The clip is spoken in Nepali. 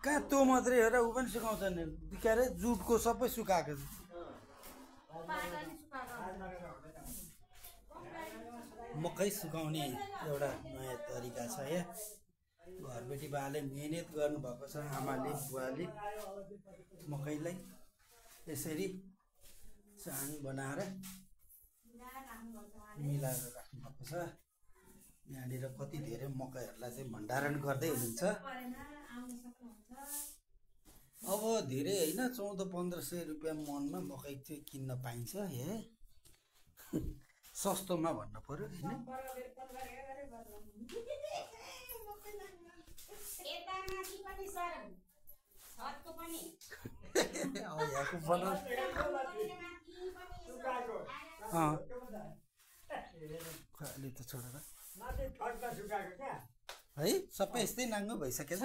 कहाँ त्यो मात्रै हो र ऊ पनि सुकाउँछ नि के अरे जुटको सबै सुकाएको छ मकै सुकाउने एउटा नयाँ तरिका छ यहाँ घरबेटी बाले मिहिनेत गर्नुभएको छ आमाले बुवाले मकैलाई यसरी चाङ बनाएर मिलाएर राख्नुभएको छ यहाँनिर कति धेरै मकैहरूलाई चाहिँ भण्डारण गर्दै हुनुहुन्छ अब धेरै होइन 1400-1500 रुपियाँ मनमा मकै चाहिँ किन्न पाइन्छ हे सस्तोमा भन्नु पर्यो होइन अलि त छोडेर है सबै यस्तै नाङ्गो भइसकेछ